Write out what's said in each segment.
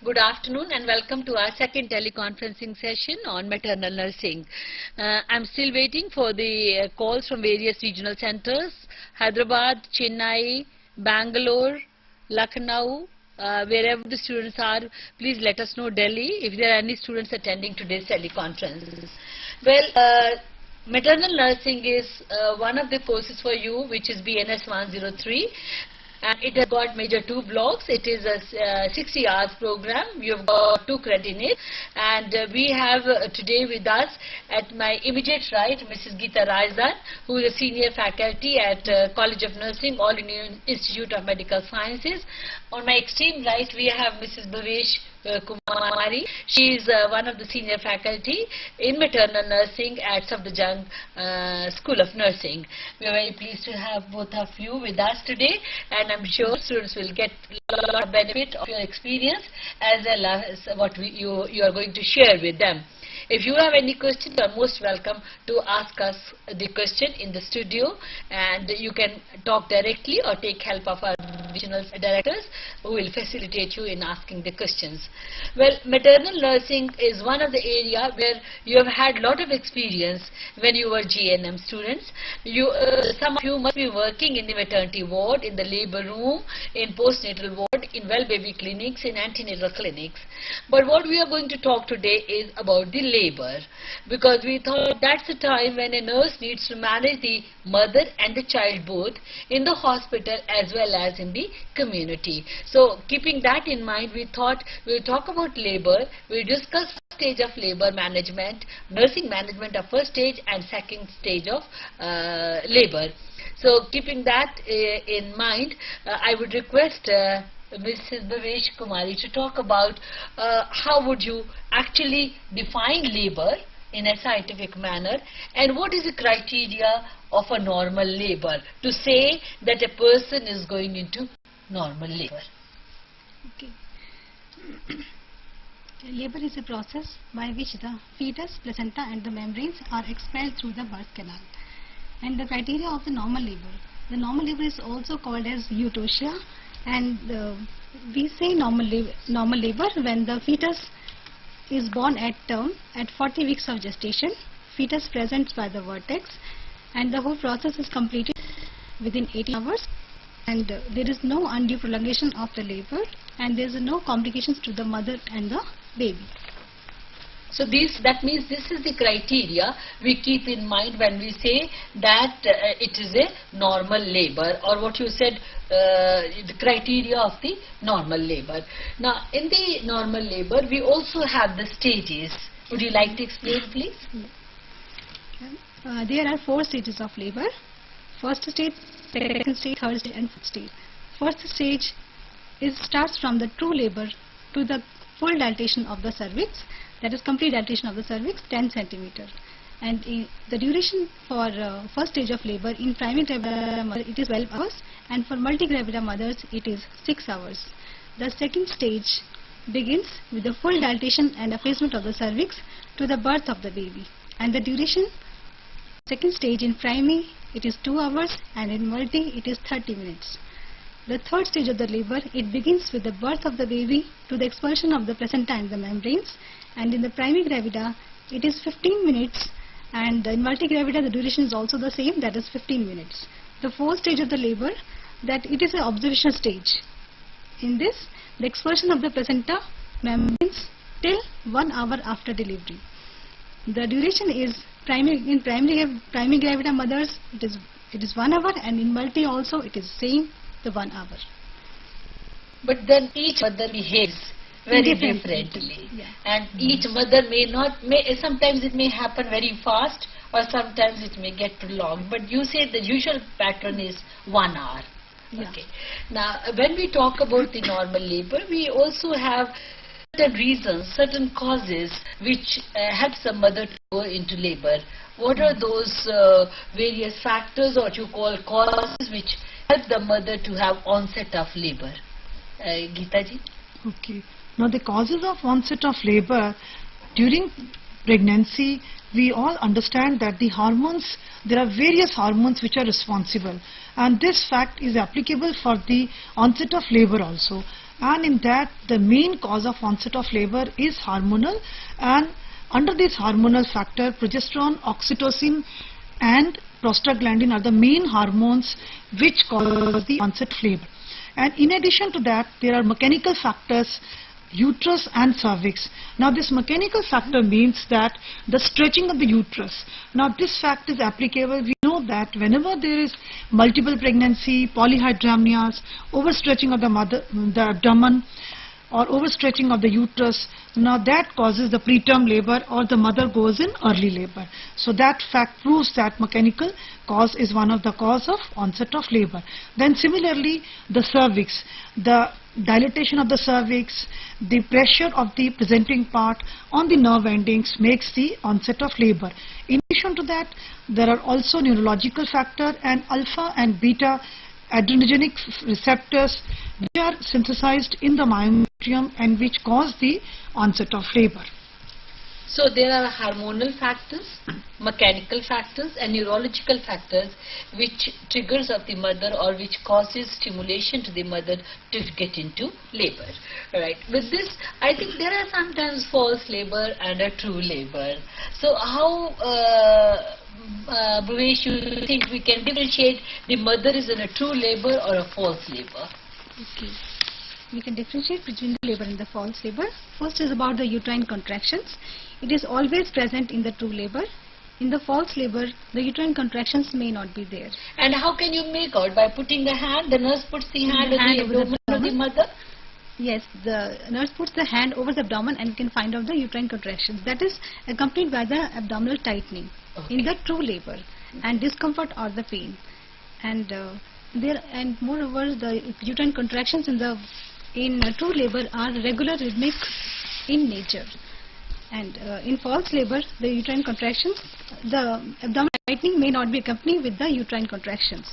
Good afternoon and welcome to our second teleconferencing session on maternal nursing. I'm still waiting for the calls from various regional centers, Hyderabad, Chennai, Bangalore, Lucknow, wherever the students are. Please let us know Delhi if there are any students attending today's teleconference. Well, maternal nursing is one of the courses for you, which is BNS 103. And it has got major two blocks. It is a 60 hours program. You've got 2 credits in it. And we have today with us at my immediate right, Mrs. Geeta Raizan, who is a senior faculty at College of Nursing, All Indian Institute of Medical Sciences. On my extreme right, we have Mrs. Bhavesh Kumari. She is one of the senior faculty in maternal nursing at Safdarjung School of Nursing. We are very pleased to have both of you with us today, and I'm sure students will get a lot of benefit of your experience as well as what you are going to share with them. If you have any questions, you are most welcome to ask us the question in the studio, and you can talk directly or take help of our regional directors who will facilitate you in asking the questions. Well, maternal nursing is one of the area where you have had lot of experience when you were GNM students. Some of you must be working in the maternity ward, in the labor room, in postnatal ward, in well baby clinics, in antenatal clinics. But what we are going to talk today is about the labor, because we thought that's the time when a nurse needs to manage the mother and the child both in the hospital as well as in the community. So keeping that in mind, we thought we'll talk about labor. We'll discuss first stage of labor management, nursing management of first stage and second stage of labor. So keeping that in mind, I would request Mrs. Bhavesh Kumari to talk about how would you actually define labor in a scientific manner, and what is the criteria of a normal labor to say that a person is going into normal labor. Okay. Labor is a process by which the fetus, placenta and the membranes are expelled through the birth canal. And the criteria of the normal labor. The normal labor is also called as eutosia, and we say normal labor when the fetus is born at term at 40 weeks of gestation, fetus presents by the vertex, and the whole process is completed within 80 hours, and there is no undue prolongation of the labor, and there is no complications to the mother and the baby. So that means this is the criteria we keep in mind when we say that it is a normal labor, or what you said, the criteria of the normal labor. Now in the normal labor we also have the stages. Would you like to explain, please? There are 4 stages of labor. First stage, second stage, third stage and fourth stage. First stage starts from the true labor to the full dilatation of the cervix, that is complete dilatation of the cervix, 10 centimeter. And the duration for first stage of labor in primary gravida mother it is 12 hours, and for multigravida mothers it is 6 hours. The second stage begins with the full dilatation and effacement of the cervix to the birth of the baby, and the duration second stage in primary it is 2 hours, and in multi it is 30 minutes. The third stage of the labor, it begins with the birth of the baby to the expulsion of the placenta and the membranes, and in the primary gravida it is 15 minutes, and in multigravida the duration is also the same, that is 15 minutes. The fourth stage of the labor, that it is an observational stage. In this, the expulsion of the placenta membranes till 1 hour after delivery. The duration is in primary gravida mothers it is 1 hour, and in multi also it is same, the 1 hour. But then each mother behaves very differently, yeah. And each mother sometimes it may happen very fast, or sometimes it may get prolonged, but you say the usual pattern is 1 hour. Yeah. Okay. Now when we talk about the normal labor, we also have certain reasons, certain causes which helps the mother to go into labor. What are those various factors, or what you call causes, which help the mother to have onset of labor? Geeta ji? Okay. Now the causes of onset of labor during pregnancy, we all understand that the hormones, there are various hormones which are responsible, and this fact is applicable for the onset of labor also. and in that the main cause of onset of labor is hormonal, and under this hormonal factor, progesterone, oxytocin and prostaglandin are the main hormones which cause the onset of labor. And in addition to that, there are mechanical factors, uterus and cervix. Now this mechanical factor means that the stretching of the uterus. Now this fact is applicable. We know that whenever there is multiple pregnancy, polyhydramnias, overstretching of the abdomen or overstretching of the uterus, now that causes the preterm labor or the mother goes in early labor. So that fact proves that mechanical cause is one of the cause of onset of labor. Then similarly, the cervix, the dilatation of the cervix, the pressure of the presenting part on the nerve endings makes the onset of labor. In addition to that, there are also neurological factors and alpha and beta adrenergic receptors which are synthesized in the myometrium and which cause the onset of labor. So there are hormonal factors, mechanical factors and neurological factors which triggers of the mother or which causes stimulation to the mother to get into labor. Right. With this, I think there are sometimes false labor and a true labor. So how Bhuvesh, you think we can differentiate the mother is in a true labor or a false labor? Okay. We can differentiate between the labor and the false labor. First is about the uterine contractions. It is always present in the true labor. In the false labor, the uterine contractions may not be there. And how can you make out? By putting the hand, the nurse puts the hand on the abdomen of the mother? Yes, the nurse puts the hand over the abdomen and can find out the uterine contractions. That is accompanied by the abdominal tightening in the true labor and discomfort or the pain. And moreover, the uterine contractions in true labor are regular, rhythmic in nature. And in false labor, the uterine contractions, the abdominal tightening may not be accompanied with the uterine contractions.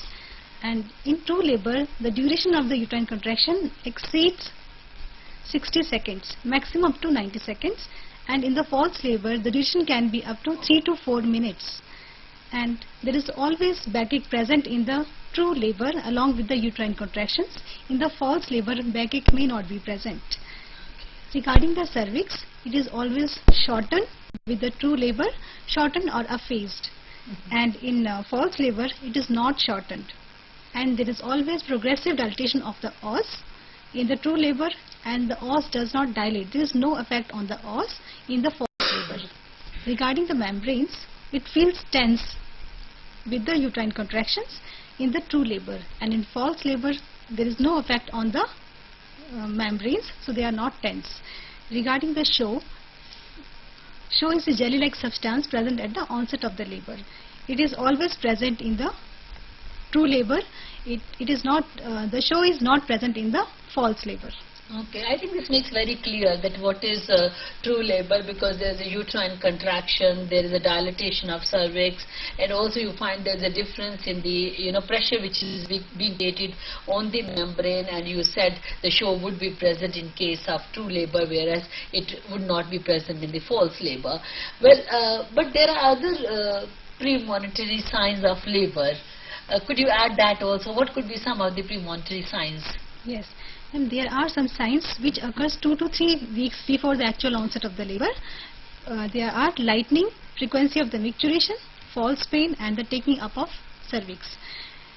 And in true labor, the duration of the uterine contraction exceeds 60 seconds, maximum up to 90 seconds. And in the false labor, the duration can be up to 3 to 4 minutes. And there is always backache present in the true labor along with the uterine contractions. In the false labor, backache may not be present. Regarding the cervix, it is always shortened with the true labor, shortened or apphased. And in false labor, it is not shortened. And there is always progressive dilatation of the os in the true labor, and the os does not dilate. There is no effect on the os in the false labor. Regarding the membranes, it feels tense with the uterine contractions in the true labor, and in false labor there is no effect on the membranes, so they are not tense. Regarding the show is a jelly-like substance present at the onset of the labor. It is always present in the true labor. It is not, the show is not present in the false labor. Okay, I think this makes very clear that what is true labor, because there is a uterine contraction, there is a dilatation of cervix, and also you find there is a difference in the pressure which is being created on the membrane, and you said the show would be present in case of true labor, whereas it would not be present in the false labor. Well, but there are other premonitory signs of labor. Could you add that also? What could be some of the premonitory signs? Yes. And there are some signs which occurs 2 to 3 weeks before the actual onset of the labor. There are lightening, frequency of the micturition, false pain, and the taking up of cervix.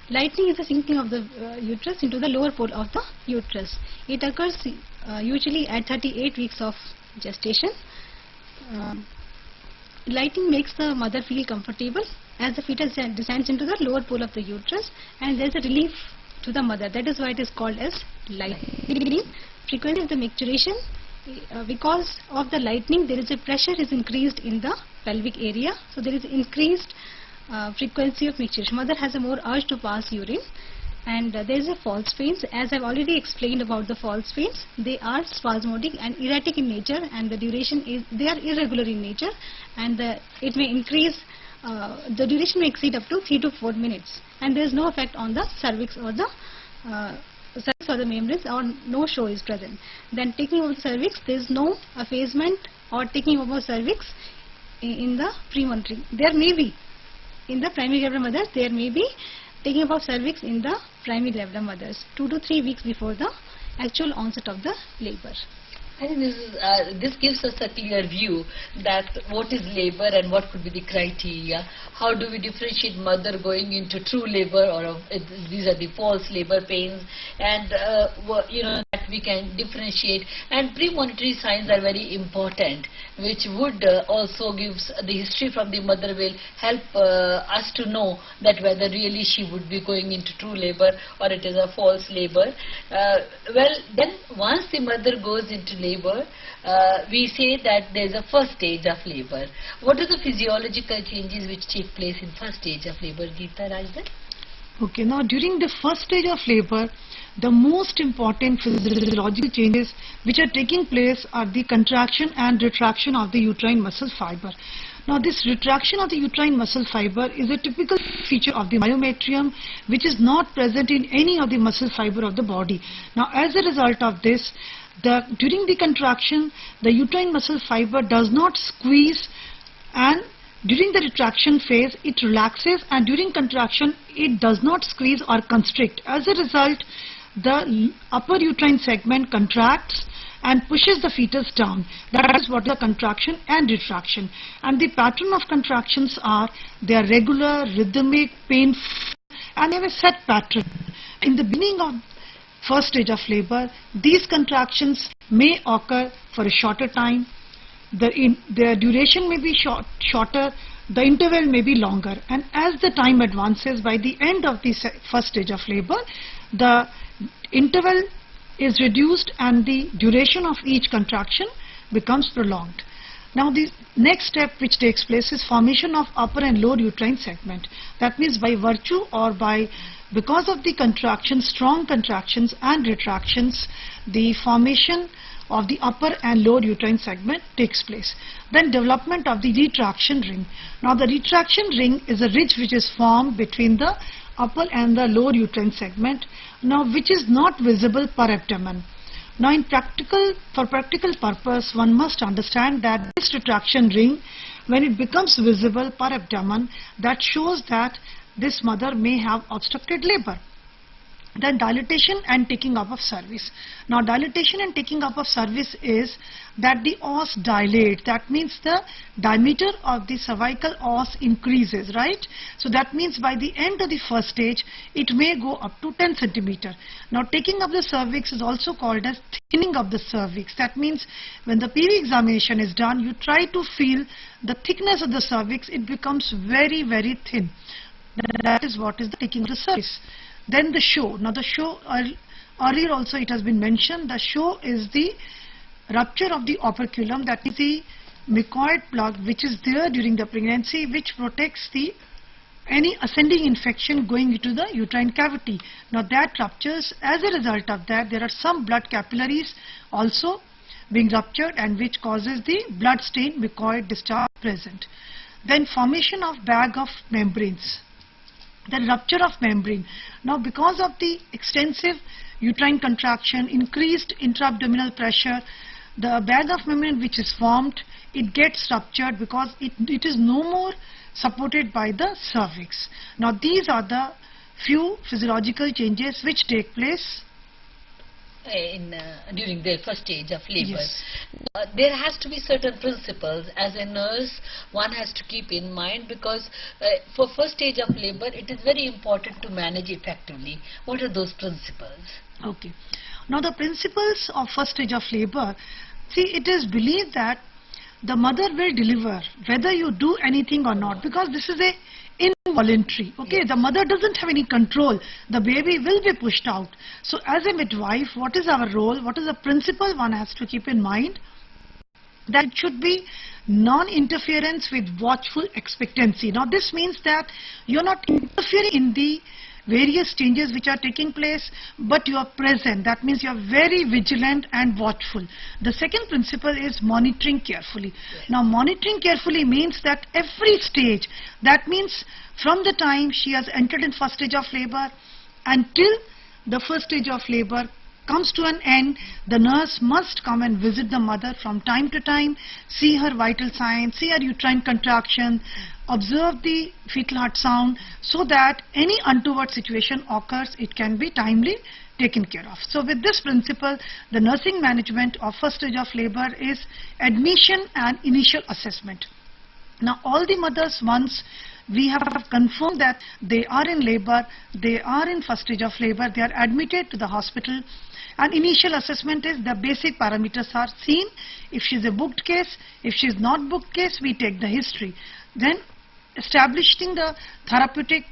Lightening is the sinking of the uterus into the lower pole of the uterus. It occurs usually at 38 weeks of gestation. Lightening makes the mother feel comfortable as the fetus descends into the lower pole of the uterus, and there is a relief to the mother. That is why it is called as lightening. Frequency of the micturition, because of the lightening, there is a pressure is increased in the pelvic area, so there is increased frequency of micturition. Mother has a more urge to pass urine. And there is a false pains. As I have already explained about the false pains, they are spasmodic and erratic in nature, and the duration is, they are irregular in nature, and it may increase, the duration may exceed up to 3 to 4 minutes, and there is no effect on the cervix or the membranes, or no show is present. Then taking over the cervix, there is no effacement or taking over cervix in the premonitory. There may be in the primary gravid mothers, there may be taking of cervix in the primary gravid mothers 2 to 3 weeks before the actual onset of the labor. I think this gives us a clear view that what is labor and what could be the criteria. How do we differentiate mother going into true labor, or these are the false labor pains, and that we can differentiate. And premonitory signs are very important, which would also gives the history from the mother will help us to know that whether really she would be going into true labor or it is a false labor. Well, then once the mother goes into labor, we say that there is a first stage of labor. What are the physiological changes which take place in first stage of labor, Geeta Rajdan? Okay, now during the first stage of labor, the most important physiological changes which are taking place are the contraction and retraction of the uterine muscle fiber. Now this retraction of the uterine muscle fiber is a typical feature of the myometrium, which is not present in any of the muscle fiber of the body. Now as a result of this, during the contraction, the uterine muscle fiber does not squeeze, and during the retraction phase it relaxes, and during contraction it does not squeeze or constrict. As a result, the upper uterine segment contracts and pushes the fetus down. That is what is contraction and retraction. And the pattern of contractions they are regular, rhythmic, painful, and they have a set pattern. In the beginning of first stage of labor, these contractions may occur for a shorter time. The duration may be shorter, the interval may be longer, and as the time advances, by the end of the first stage of labor, the interval is reduced and the duration of each contraction becomes prolonged. Now the next step which takes place is formation of upper and lower uterine segment. That means by virtue or because of the contractions, strong contractions and retractions, the formation of the upper and lower uterine segment takes place. Then development of the retraction ring. Now the retraction ring is a ridge which is formed between the upper and the lower uterine segment, now which is not visible per abdomen. Now for practical purpose, one must understand that this retraction ring, when it becomes visible per abdomen, that shows that this mother may have obstructed labor. Then dilatation and taking up of cervix. Now dilatation and taking up of cervix is that the os dilates. That means the diameter of the cervical os increases, right? So that means by the end of the first stage, it may go up to 10 centimeter. Now taking up the cervix is also called as thinning of the cervix. That means when the PV examination is done, you try to feel the thickness of the cervix. It becomes very, very thin. That is what is the taking of the cervix. Then the show. Now the show, earlier also it has been mentioned, the show is the rupture of the operculum, that is the mycoid plug which is there during the pregnancy, which protects any ascending infection going into the uterine cavity. Now that ruptures. As a result of that, there are some blood capillaries also being ruptured, and which causes the blood stained mycoid discharge present. Then formation of bag of membranes. The rupture of membrane. Now because of the extensive uterine contraction, increased intra-abdominal pressure, the bag of membrane which is formed, it gets ruptured because it is no more supported by the cervix. Now these are the few physiological changes which take place during the first stage of labor. Yes. There has to be certain principles as a nurse one has to keep in mind, because for first stage of labor it is very important to manage effectively. What are those principles? Okay. Now the principles of first stage of labor, see, it is believed that the mother will deliver whether you do anything or not, because this is a involuntary. Okay, yes. The mother doesn't have any control. The baby will be pushed out. So as a midwife, what is our role? What is the principle one has to keep in mind? That it should be non-interference with watchful expectancy. Now this means that you are not interfering in the various changes which are taking place, but you are present. That means you are very vigilant and watchful. The second principle is monitoring carefully. Yes. Now monitoring carefully means that every stage, that means from the time she has entered in first stage of labor until the first stage of labor comes to an end, the nurse must come and visit the mother from time to time, see her vital signs, see her uterine contraction, observe the fetal heart sound, so that any untoward situation occurs, it can be timely taken care of. So with this principle, the nursing management of first stage of labor is admission and initial assessment. Now all the mothers, once we have confirmed that they are in labor, they are in first stage of labor, they are admitted to the hospital, and initial assessment is the basic parameters are seen. If she is a booked case, if she is not booked case, we take the history. Then establishing the therapeutic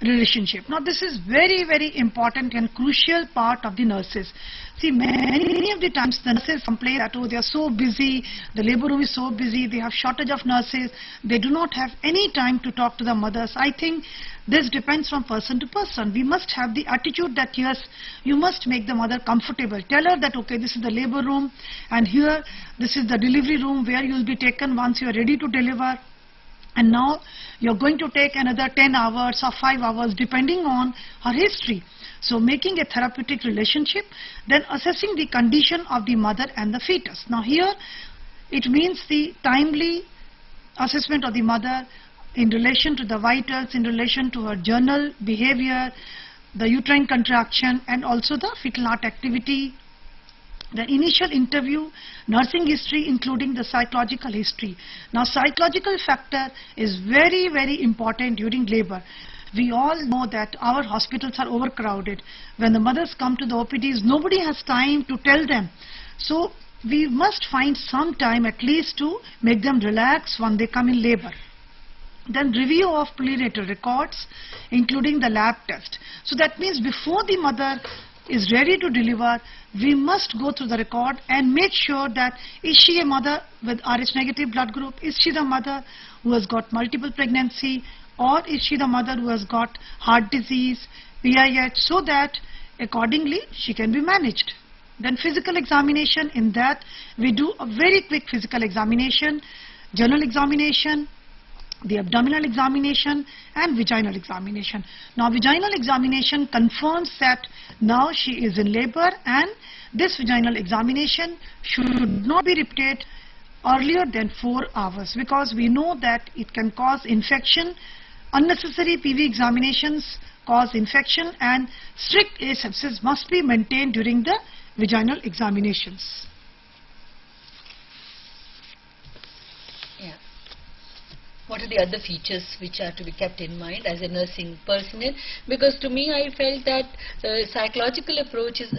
relationship. Now this is very, very important and crucial part of the nurses. See, many of the times the nurses complain that, oh, they are so busy, the labor room is so busy, they have shortage of nurses, they do not have any time to talk to the mothers. I think this depends from person to person. We must have the attitude that yes, you must make the mother comfortable. Tell her that, okay, this is the labor room and here, this is the delivery room where you will be taken once you are ready to deliver. And now you're going to take another 10 hours or 5 hours depending on her history. So making a therapeutic relationship, then assessing the condition of the mother and the fetus. Now here it means the timely assessment of the mother in relation to the vitals, in relation to her general behavior, the uterine contraction and also the fetal heart activity. The initial interview, nursing history including the psychological history. Now psychological factor is very, very important during labor. We all know that our hospitals are overcrowded. When the mothers come to the OPDs, nobody has time to tell them. So we must find some time at least to make them relax when they come in labor. Then review of prenatal records including the lab test. So that means before the mother is ready to deliver, we must go through the record and make sure that is she a mother with Rh negative blood group, is she the mother who has got multiple pregnancy, or is she the mother who has got heart disease, PIH, so that accordingly she can be managed. Then physical examination, in that we do a very quick physical examination, general examination, the abdominal examination and vaginal examination. Now vaginal examination confirms that now she is in labor, and this vaginal examination should not be repeated earlier than 4 hours because we know that it can cause infection. Unnecessary PV examinations cause infection and strict asepsis must be maintained during the vaginal examinations. Yeah. What are the other features which are to be kept in mind as a nursing personnel? Because to me, I felt that psychological approach is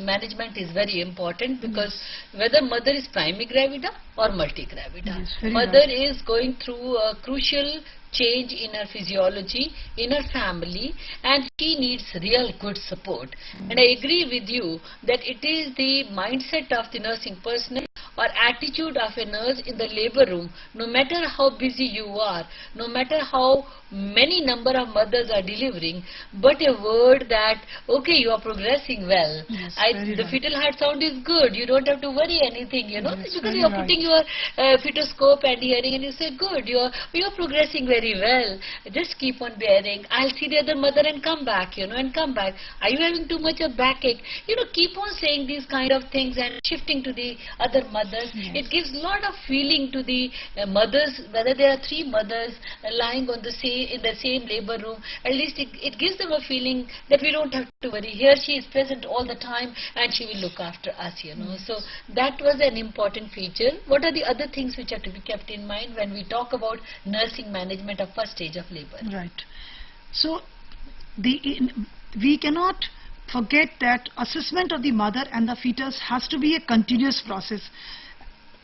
management is very important, because whether mother is primigravida gravida or multigravida, mother is going through a crucial change in her physiology, in her family, and she needs real good support. And I agree with you that it is the mindset of the nursing personnel or attitude of a nurse in the labor room, no matter how busy you are, no matter how many number of mothers are delivering, but a word that, okay, you are progressing well. Yes, The fetal heart sound is good, you don't have to worry anything, you know, Yes, because you very are putting your fetoscope and hearing and you say, good, you are progressing very well, just keep on bearing, I'll see the other mother and come back, you know, and come back. Are you having too much of backache? You know, keep on saying these kind of things and shifting to the other mothers. It gives a lot of feeling to the mothers, whether there are 3 mothers lying on in the same labor room, at least it gives them a feeling that we don't have to worry. Here she is present all the time and she will look after us, you know. So that was an important feature. What are the other things which are to be kept in mind when we talk about nursing management of first stage of labor? Right. So we cannot forget that assessment of the mother and the fetus has to be a continuous process.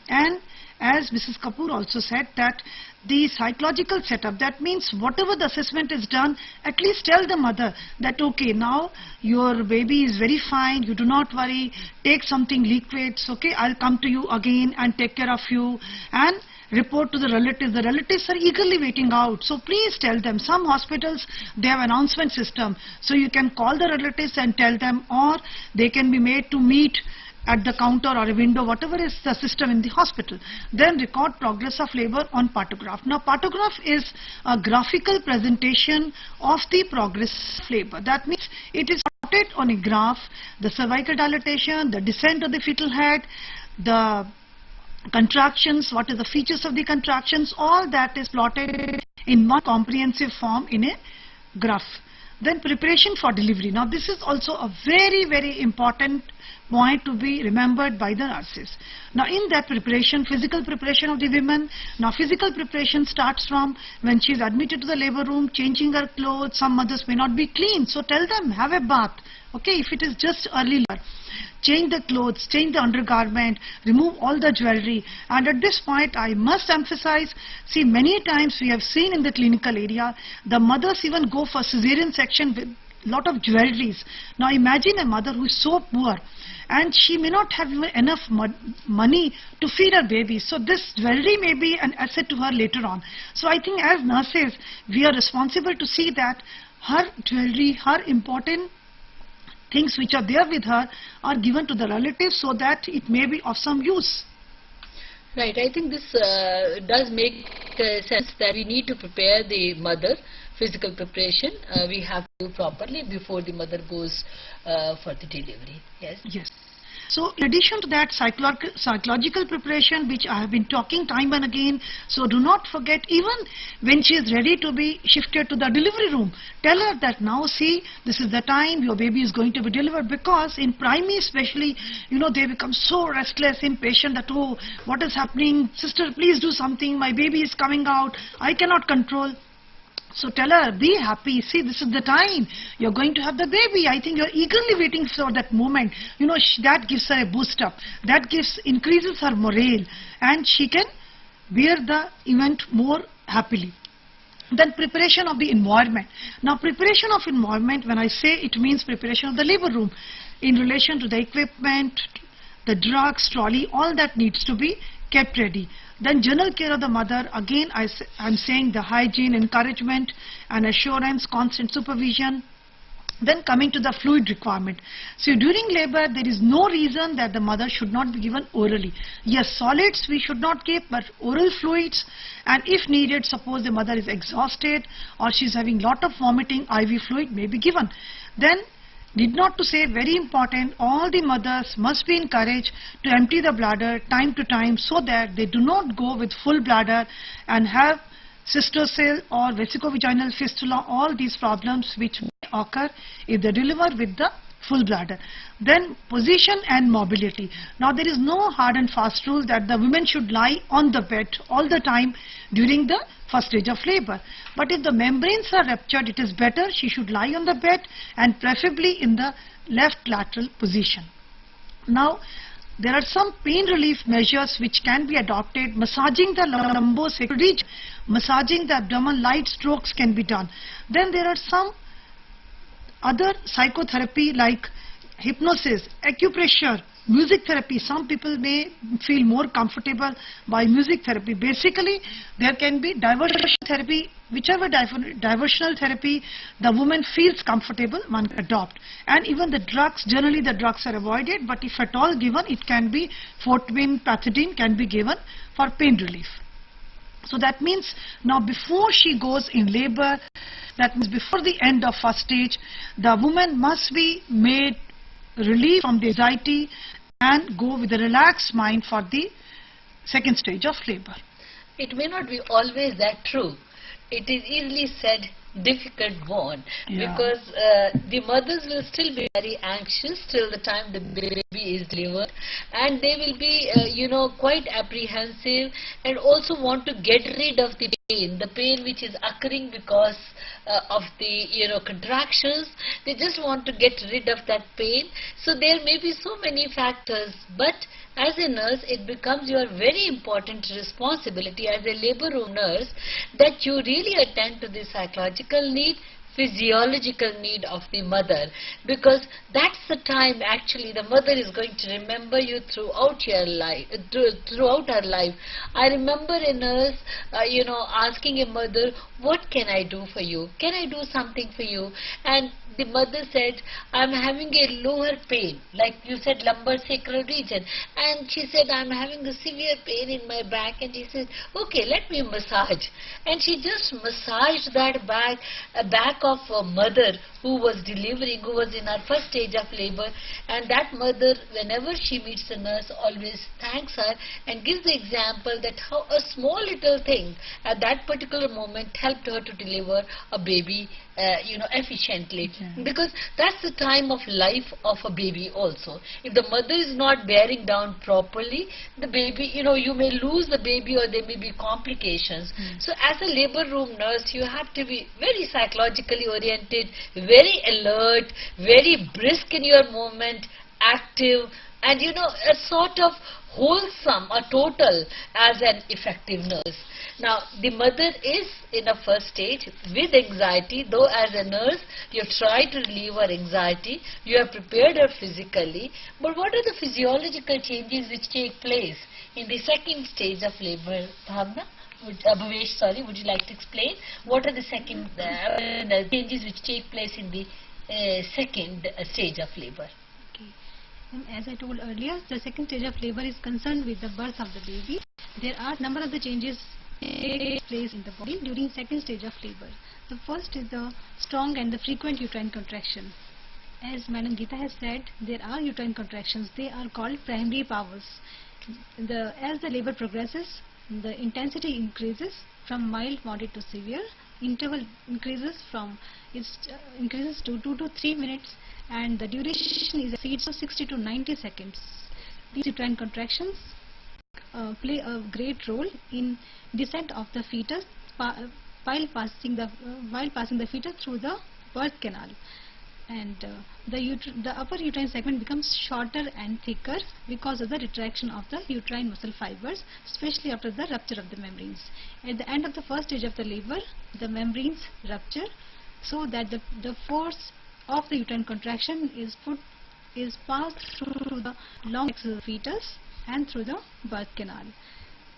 And as Mrs. Kapoor also said, that the psychological setup, that means whatever the assessment is done, at least tell the mother that, okay, now your baby is very fine, you do not worry, take something liquids, okay, I'll come to you again and take care of you, and report to the relatives. The relatives are eagerly waiting out, so please tell them. Some hospitals, they have announcement system, so you can call the relatives and tell them, or they can be made to meet at the counter or a window, whatever is the system in the hospital. Then record progress of labor on partograph. Now partograph is a graphical presentation of the progress of labor. That means it is plotted on a graph, the cervical dilatation, the descent of the fetal head, the contractions, what are the features of the contractions, all that is plotted in one comprehensive form in a graph. Then preparation for delivery. Now this is also a very, very important point to be remembered by the nurses. Now in that preparation, physical preparation of the women, now physical preparation starts from when she is admitted to the labor room, changing her clothes. Some mothers may not be clean, so tell them, have a bath. Okay, if it is just early labor, change the clothes, change the undergarment, remove all the jewelry. And at this point I must emphasize, see, many times we have seen in the clinical area, the mothers even go for cesarean section with lot of jewelries. Now imagine a mother who is so poor and she may not have even enough money to feed her baby. So this jewelry may be an asset to her later on. So I think as nurses, we are responsible to see that her jewelry, her important things which are there with her are given to the relatives so that it may be of some use. Right, I think this does make sense that we need to prepare the mother. Physical preparation we have to do properly before the mother goes for the delivery. Yes. Yes. So in addition to that, psychological preparation, which I have been talking time and again, so do not forget, even when she is ready to be shifted to the delivery room, tell her that now see, this is the time your baby is going to be delivered, because in primary especially, you know, they become so restless, impatient that, oh, what is happening, sister, please do something, my baby is coming out, I cannot control. So tell her, be happy, see, this is the time, you're going to have the baby, I think you're eagerly waiting for that moment. You know, that gives her a boost up, that increases her morale, and she can bear the event more happily. Then preparation of the environment. Now preparation of environment, when I say, it means preparation of the labor room in relation to the equipment, the drugs, trolley, all that needs to be kept ready. Then general care of the mother, again I'm saying the hygiene, encouragement and assurance, constant supervision. Then coming to the fluid requirement. So during labor there is no reason that the mother should not be given orally. Yes, solids we should not keep, but oral fluids, and if needed, suppose the mother is exhausted or she is having lot of vomiting, IV fluid may be given. Then need not to say, very important, all the mothers must be encouraged to empty the bladder time to time so that they do not go with full bladder and have cystocele or vesicovaginal fistula, all these problems which may occur if they deliver with the full bladder. Then position and mobility. Now there is no hard and fast rule that the women should lie on the bed all the time during the first stage of labor. But if the membranes are ruptured, it is better she should lie on the bed and preferably in the left lateral position. Now there are some pain relief measures which can be adopted. Massaging the lumbosacral region, massaging the abdomen, light strokes can be done. Then there are some other psychotherapy like hypnosis, acupressure, music therapy. Some people may feel more comfortable by music therapy. Basically, there can be diversional therapy, whichever diversional therapy the woman feels comfortable, one can adopt. And even the drugs, generally the drugs are avoided, but if at all given, it can be Fortmin, Pethidine can be given for pain relief. So that means now before she goes in labor, that means before the end of first stage, the woman must be made relief from the anxiety and go with a relaxed mind for the second stage of labor. It may not be always that true. It is easily said, difficult born, because the mothers will still be very anxious till the time the baby is delivered, and they will be quite apprehensive and also want to get rid of the pain which is occurring because of the contractions. They just want to get rid of that pain. So there may be so many factors, but as a nurse, it becomes your very important responsibility as a labor room nurse that you really attend to the psychological need, physiological need of the mother, because that's the time actually the mother is going to remember you throughout your life, throughout her life. I remember a nurse asking a mother, what can I do for you? Can I do something for you? And the mother said, I'm having a lower pain, like you said, lumbar sacral region. And she said, I'm having a severe pain in my back. And she said, okay, let me massage. And she just massaged that back of a mother who was delivering, who was in her first stage of labor. And that mother, whenever she meets the nurse, always thanks her and gives the example that how a small little thing at that particular moment helped her to deliver a baby efficiently, because that's the time of life of a baby also. If the mother is not bearing down properly, the baby, you may lose the baby or there may be complications. So as a labor room nurse, you have to be very psychologically oriented, very alert, very brisk in your movement, active, and a sort of wholesome, a total as an effective nurse. Now, the mother is in a first stage with anxiety, though as a nurse, you try to relieve her anxiety, you have prepared her physically, but what are the physiological changes which take place in the second stage of labor, Bhavna? Bhavesh, sorry, would you like to explain? What are the second changes which take place in the second stage of labor? As I told earlier, the second stage of labor is concerned with the birth of the baby. There are number of the changes take place in the body during second stage of labor. The first is the strong and the frequent uterine contraction. As Madam Geeta has said, there are uterine contractions. They are called primary powers. As the labor progresses, the intensity increases from mild, moderate to severe. Interval increases to 2 to 3 minutes, and the duration is exceeds 60 to 90 seconds. These uterine contractions play a great role in descent of the fetus while passing the fetus through the birth canal, and the upper uterine segment becomes shorter and thicker because of the retraction of the uterine muscle fibers, especially after the rupture of the membranes. At the end of the first stage of the labor, the membranes rupture, so that the force of the uterine contraction is passed through the long axis of the fetus and through the birth canal.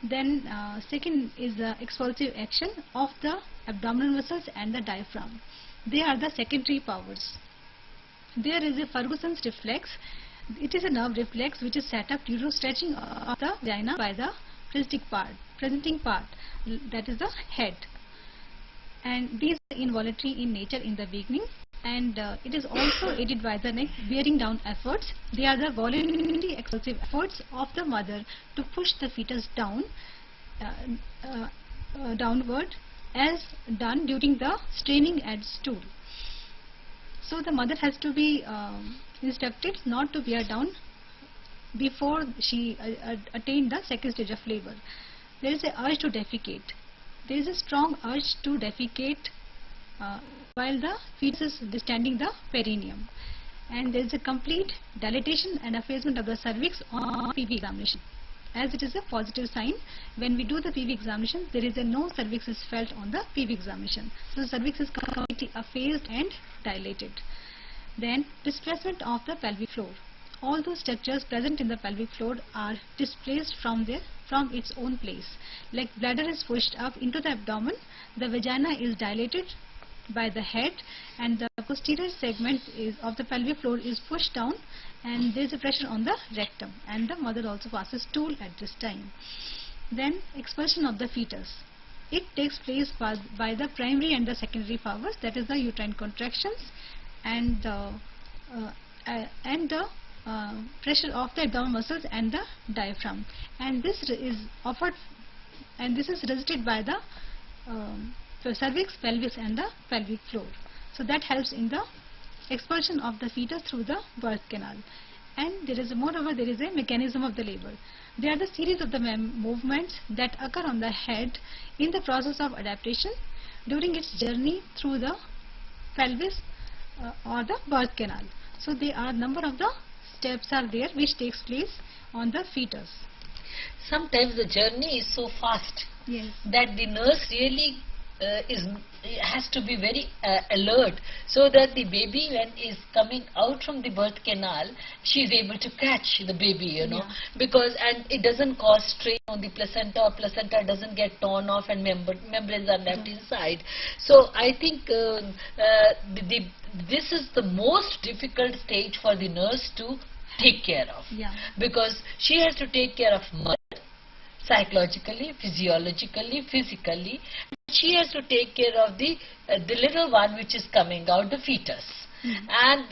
Then second is the expulsive action of the abdominal muscles and the diaphragm. They are the secondary powers. There is a Ferguson's reflex. It is a nerve reflex which is set up due to stretching of the vagina by the presenting part, that is the head. And these are involuntary in nature in the beginning, and it is also aided by the neck bearing down efforts. They are the voluntary expulsive efforts of the mother to push the fetus downward, as done during the straining at stool. So the mother has to be instructed not to bear down before she attained the second stage of labor. There is a urge to defecate. There is a strong urge to defecate while the fetus is distending the perineum, and there is a complete dilatation and effacement of the cervix on PV examination. As it is a positive sign, when we do the PV examination, there is no cervix is felt on the PV examination. So the cervix is completely effaced and dilated. Then displacement of the pelvic floor. All those structures present in the pelvic floor are displaced from its own place. Like bladder is pushed up into the abdomen, the vagina is dilated by the head, and the posterior segment of the pelvic floor is pushed down, and there is a pressure on the rectum, and the mother also passes stool at this time. Then expulsion of the fetus. It takes place by the primary and the secondary powers, that is the uterine contractions and the pressure of the abdominal muscles and the diaphragm, and this is resisted by the cervix, pelvis and the pelvic floor. So that helps in the expulsion of the fetus through the birth canal. And there is a mechanism of the labor. There are the series of the movements that occur on the head in the process of adaptation during its journey through the pelvis or the birth canal. So there are number of the steps are there which takes place on the fetus. Sometimes the journey is so fast that the nurse really has to be very alert, so that the baby, when is coming out from the birth canal, she is able to catch the baby, because, and it doesn't cause strain on the placenta, or placenta doesn't get torn off and membranes are left inside. So I think this is the most difficult stage for the nurse to take care of, because she has to take care of mother, psychologically, physiologically, physically. She has to take care of the little one which is coming out, the fetus. And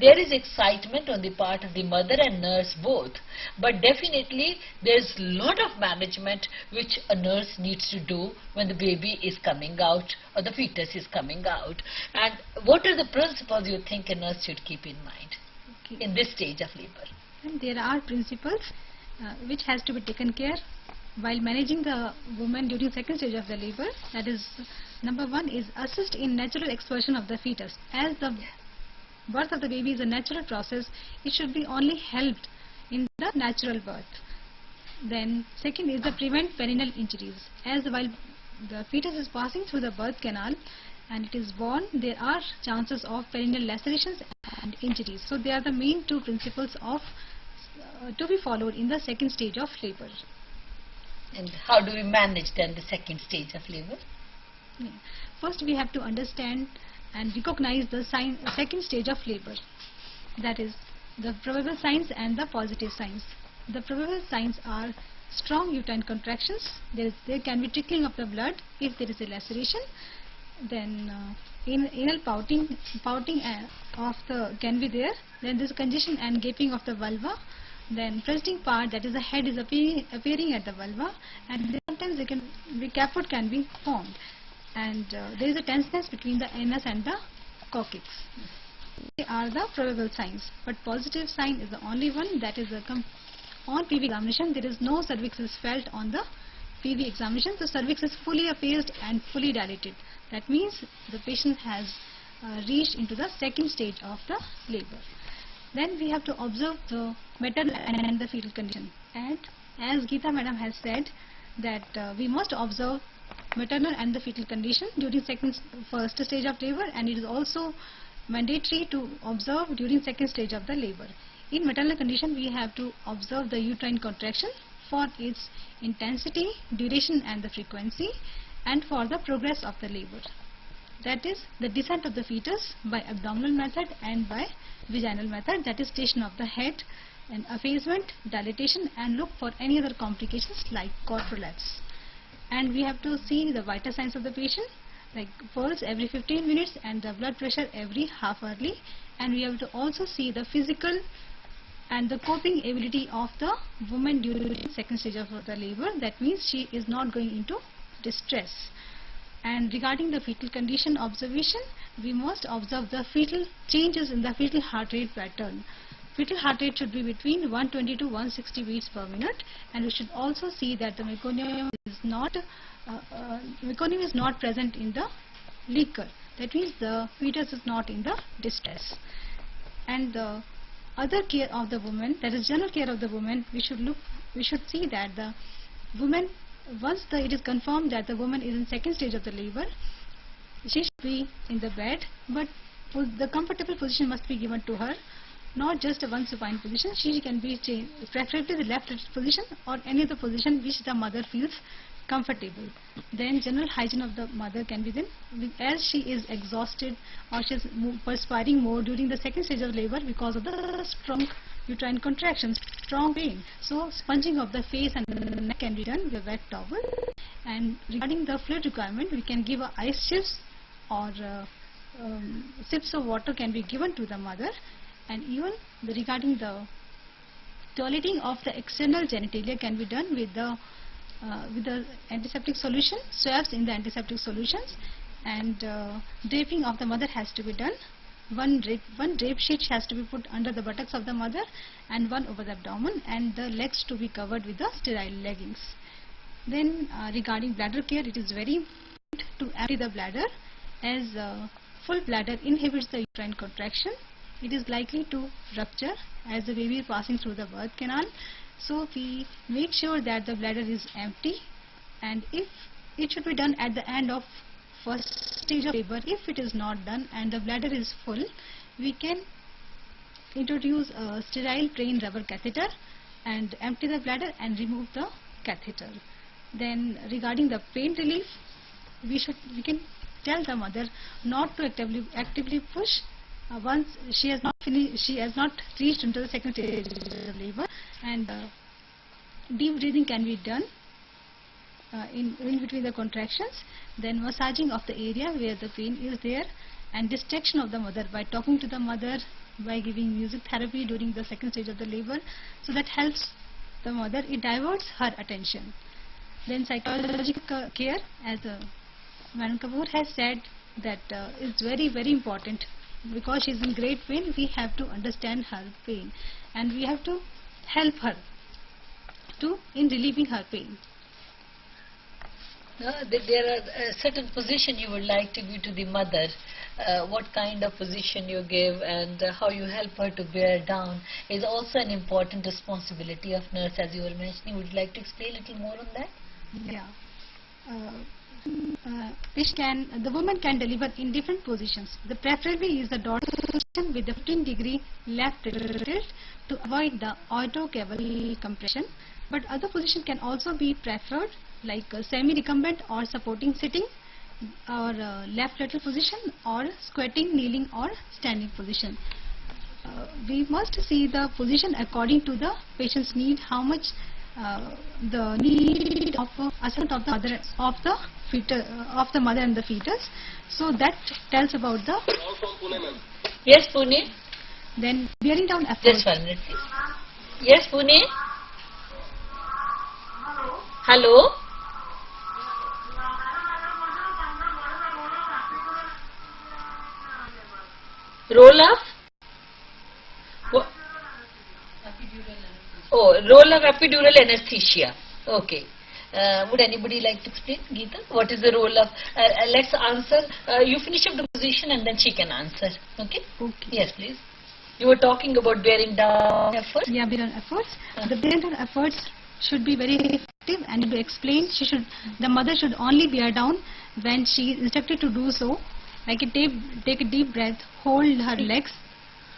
there is excitement on the part of the mother and nurse both. But definitely there's a lot of management which a nurse needs to do when the baby is coming out or the fetus is coming out. And what are the principles you think a nurse should keep in mind in this stage of labor? And there are principles which has to be taken care while managing the woman during second stage of the labor. That is, number one is assist in natural expulsion of the fetus. As the birth of the baby is a natural process, it should be only helped in the natural birth. Then second is the prevent perineal injuries. As while the fetus is passing through the birth canal and it is born, there are chances of perineal lacerations and injuries. So they are the main two principles of to be followed in the second stage of labor. And how do we manage then the second stage of labor? First we have to understand and recognize the second stage of labor. That is the probable signs and the positive signs. The probable signs are strong uterine contractions. There can be trickling of the blood if there is a laceration. Then anal pouting can be there. Then there is congestion and gaping of the vulva. Then presenting part, that is the head is appearing at the vulva, and sometimes caput can be formed, and there is a tenseness between the anus and the coccyx. They are the probable signs, but positive sign is the only one, that is on PV examination there is no cervix is felt on the PV examination. The cervix is fully effaced and fully dilated. That means the patient has reached into the second stage of the labor. Then we have to observe the maternal and the fetal condition. And as Geeta madam has said that we must observe maternal and the fetal condition during first stage of labor, and it is also mandatory to observe during second stage of the labor. In maternal condition we have to observe the uterine contraction for its intensity, duration and the frequency, and for the progress of the labor. That is the descent of the fetus by abdominal method and by vaginal method, that is station of the head and effacement, dilatation, and look for any other complications like cord prolapse. And we have to see the vital signs of the patient, like pulse every 15 minutes and the blood pressure every half hourly. And we have to also see the physical and the coping ability of the woman during the second stage of the labor. That means she is not going into distress. And regarding the fetal condition observation, we must observe the fetal changes in the fetal heart rate pattern. Fetal heart rate should be between 120 to 160 beats per minute, and we should also see that the meconium is not present in the liquor. That means the fetus is not in the distress. And the other care of the woman, that is general care of the woman, we should see that the woman, once it is confirmed that the woman is in second stage of the labor, she should be in the bed, but the comfortable position must be given to her, not just a one supine position. She can be changed, preferably the left position or any other position which the mother feels comfortable. Then general hygiene of the mother can be done, as she is exhausted or she is perspiring more during the second stage of labor because of the strong uterine contractions, strong pain. So sponging of the face and the neck can be done with a wet towel. And regarding the fluid requirement, we can give ice chips or sips of water can be given to the mother. And even regarding the toileting of the external genitalia can be done with the antiseptic solution, swabs in the antiseptic solutions, and draping of the mother has to be done. One drape sheet has to be put under the buttocks of the mother and one over the abdomen, and the legs to be covered with the sterile leggings. Then regarding bladder care, it is very important to empty the bladder, as full bladder inhibits the uterine contraction. It is likely to rupture as the baby is passing through the birth canal. So we make sure that the bladder is empty, and if it should be done at the end of first stage of labor. If it is not done and the bladder is full, we can introduce a sterile plain rubber catheter and empty the bladder and remove the catheter. Then regarding the pain relief, we can tell the mother not to actively push once she has not reached into the second stage of labor, and deep breathing can be done in between the contractions. Then massaging of the area where the pain is there, and distraction of the mother by talking to the mother, by giving music therapy during the second stage of the labor. So that helps the mother, it diverts her attention. Then psychological care, as Madam Kapoor has said, that is very, very important. Because she is in great pain, we have to understand her pain and we have to help her in relieving her pain. There are certain position you would like to give to the mother. What kind of position you give and how you help her to bear down is also an important responsibility of nurse, as you were mentioning. Would you like to explain a little more on that? Yeah. The woman can deliver in different positions. The preferably is the daughter position with the 15-degree left tilt to avoid the autocaval compression. But other position can also be preferred, like semi-recumbent or supporting sitting, or left lateral position, or squatting, kneeling, or standing position. We must see the position according to the patient's need, how much the need of assessment of the mother of the mother and the fetus. So that tells about the. Yes, Pune. Then bearing down effort. Just 1 minute, please. Yes, Pune. Hello. Roll up. Oh, roll of epidural anesthesia. Okay. Would anybody like to explain, Geeta? What is the role of? Let's answer. You finish up the position and then she can answer. Okay? Okay. Yes, please. You were talking about bearing down efforts. Yeah, bearing down efforts. The bearing down efforts should be very effective, and to explain, the mother should only bear down when she is instructed to do so. Like take a deep breath, hold her legs,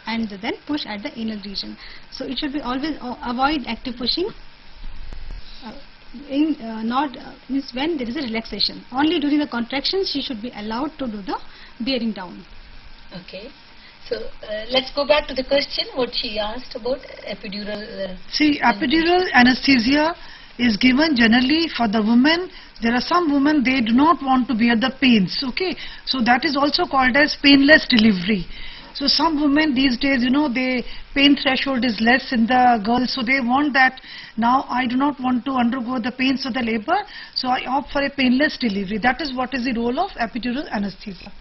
and then push at the anal region. So it should be always avoid active pushing. Means when there is a relaxation. Only during the contractions she should be allowed to do the bearing down. Okay. So let's go back to the question what she asked about epidural. See, epidural anesthesia is given generally for the women. There are some women, they do not want to bear the pains. Okay, so that is also called as painless delivery. So some women these days, the pain threshold is less in the girls, so they want that. Now I do not want to undergo the pains of the labor, so I opt for a painless delivery. That is what is the role of epidural anesthesia.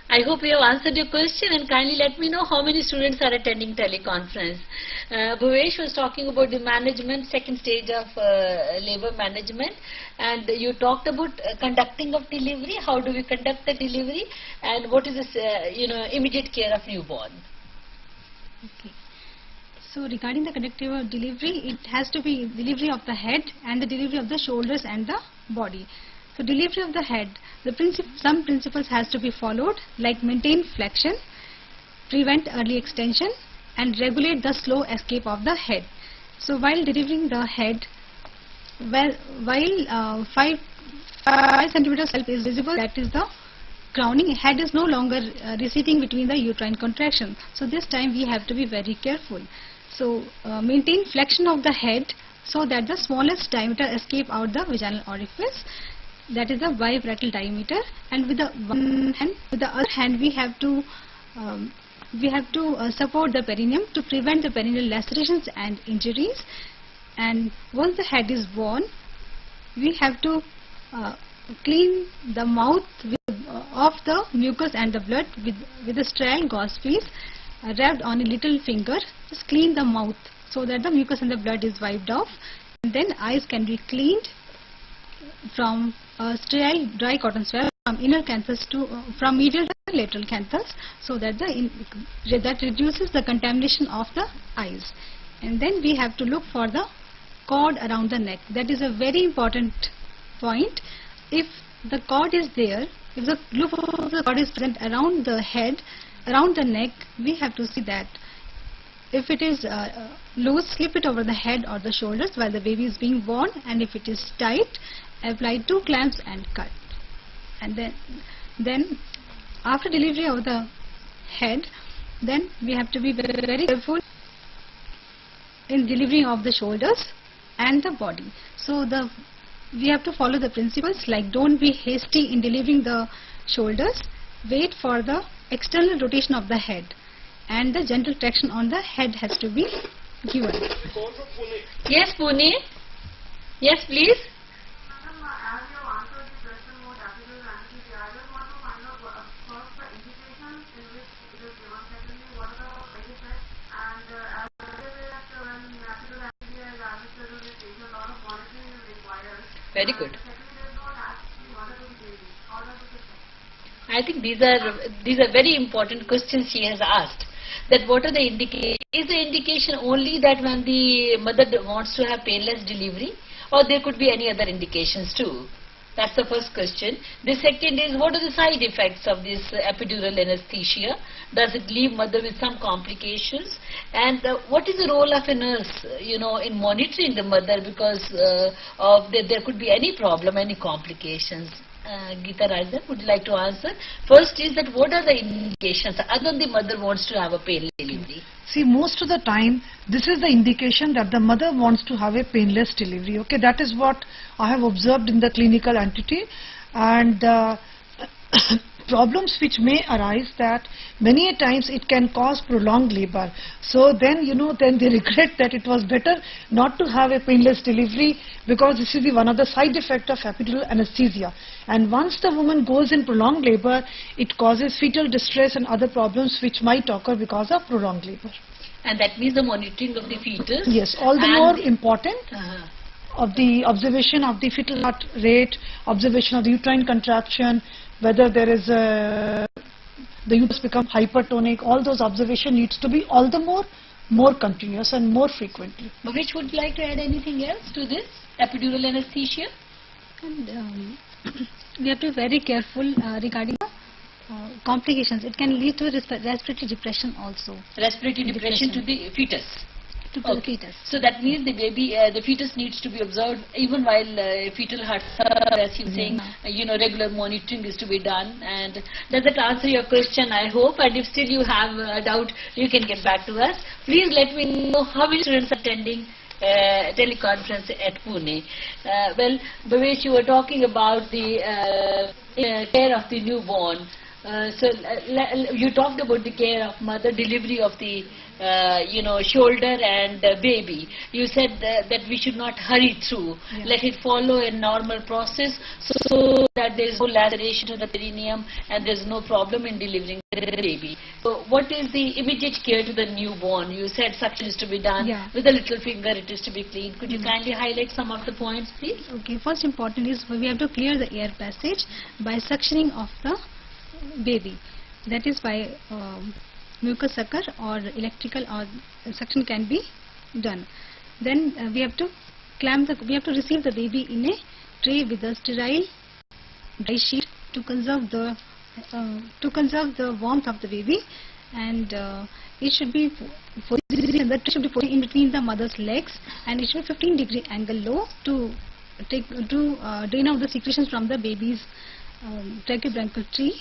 I hope you have answered your question, and kindly let me know how many students are attending teleconference. Bhuvesh was talking about the management, second stage of labor management, and you talked about conducting of delivery. How do we conduct the delivery, and what is this, immediate care of newborn? Okay. So regarding the conducting of delivery, it has to be delivery of the head and the delivery of the shoulders and the body. So delivery of the head, some principles has to be followed, like maintain flexion, prevent early extension, and regulate the slow escape of the head. So while delivering the head, while 5 centimeters help is visible, that is the crowning. Head is no longer receding between the uterine contraction. So this time we have to be very careful. So maintain flexion of the head so that the smallest diameter escape out the vaginal orifice. That is the bilateral diameter, and with the other hand we have to support the perineum to prevent the perineal lacerations and injuries. And once the head is born, we have to clean the mouth of the mucus and the blood with a sterile gauze piece wrapped on a little finger. Just clean the mouth so that the mucus and the blood is wiped off, and then eyes can be cleaned from sterile dry cotton swab from inner canthus to from medial to lateral canthus, so that that reduces the contamination of the eyes. And then we have to look for the cord around the neck. That is a very important point. If the cord is there, if the loop of the cord is present around the head, around the neck, we have to see that. If it is loose, slip it over the head or the shoulders while the baby is being born, and if it is tight, apply 2 clamps and cut. And then after delivery of the head, then we have to be very, very careful in delivery of the shoulders and the body. So we have to follow the principles, like don't be hasty in delivering the shoulders. Wait for the external rotation of the head and the gentle traction on the head has to be given. Yes, Pune. Yes, please. Madam, as you have answered the question about epidural anesthesia, I just want to find out first the indications in which it is given. Secondly, what are the side effects? And as I say that when epidural anesthesia is administered to the patient, a lot of monitoring is required. Very good. Secondly, there is no attached to the mother to the baby. How does it affect? I think these are very important questions she has asked. That what are the indications? Is the indication only that when the mother wants to have painless delivery, or there could be any other indications too? That's the first question. The second is, what are the side effects of this epidural anesthesia? Does it leave mother with some complications? And what is the role of a nurse, in monitoring the mother because there could be any problem, any complications? Geeta Rajan, would you like to answer? First is that what are the indications other than the mother wants to have a painless delivery? See, most of the time, this is the indication that the mother wants to have a painless delivery. Okay, that is what I have observed in the clinical entity. And problems which may arise that many a times it can cause prolonged labor. So then, then they regret that it was better not to have a painless delivery because this is one of the side effects of epidural anesthesia. And once the woman goes in prolonged labor, it causes fetal distress and other problems which might occur because of prolonged labor. And that means the monitoring of the fetus. Yes, all the more important. Of the observation of the fetal heart rate, observation of the uterine contraction, whether there is the uterus become hypertonic, all those observation needs to be all the more continuous and more frequently. Bhavesh, would you like to add anything else to this epidural anesthesia? And we have to be very careful regarding complications. It can lead to respiratory depression also. Respiratory depression to the fetus. To the fetus. So that means the baby, the fetus needs to be observed even while fetal heart, as you're saying, regular monitoring is to be done. And does that answer your question, I hope? And if still you have a doubt, you can get back to us. Please let me know how many students are attending teleconference at Pune. Well, Bhavesh, you were talking about the care of the newborn. So you talked about the care of mother, delivery of the shoulder and baby. You said that we should not hurry through. Yeah. Let it follow a normal process so that there is no laceration to the perineum and there is no problem in delivering the baby. So what is the immediate care to the newborn? You said suction is to be done. Yeah. With the little finger it is to be cleaned. Could you kindly highlight some of the points, please? Okay, first important is we have to clear the air passage by suctioning of the baby. That is by mucus sucker or electrical or suction can be done. Then we have to receive the baby in a tray with a sterile dry sheet to conserve the warmth of the baby, and it should be the tray should be put in between the mother's legs, and it should be 15-degree angle low to drain out the secretions from the baby's tracheobronchial tree,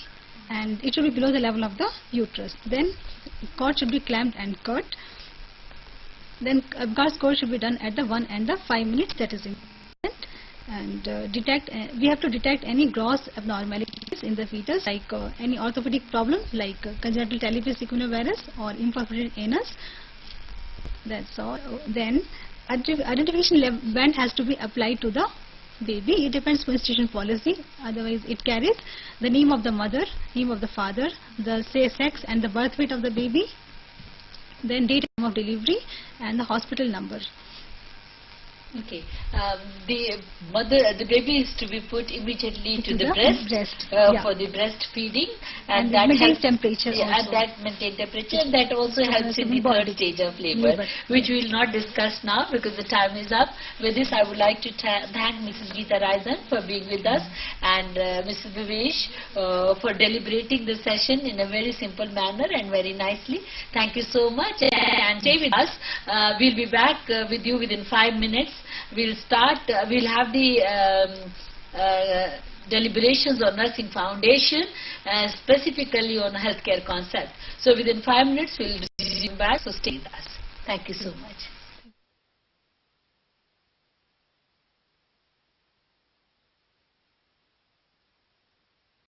and it should be below the level of the uterus. Then cord should be clamped and cut. Then Apgar's cord should be done at the 1 and the 5 minutes, that is important. And we have to detect any gross abnormalities in the fetus, like any orthopedic problems like congenital talipes equinovarus or imperforated anus. That's all. Then identification band has to be applied to the baby. It depends on institution policy. Otherwise, it carries the name of the mother, name of the father, the sex and the birth weight of the baby, then date of delivery, and the hospital number. Okay. The baby is to be put immediately to the breast yeah. for the breastfeeding, and that maintains helps temperature also. And that maintains temperature, and that also helps in the third stage of labor, which we will not discuss now because the time is up. With this, I would like to thank Mrs. Geeta Rajan for being with us and Mrs. Bhavesh for deliberating the session in a very simple manner and very nicely. Thank you so much, and stay with us. We'll be back with you within 5 minutes. We'll have the deliberations on nursing foundation, specifically on healthcare concept. So within 5 minutes we'll resume back, so stay with us. Thank you so much.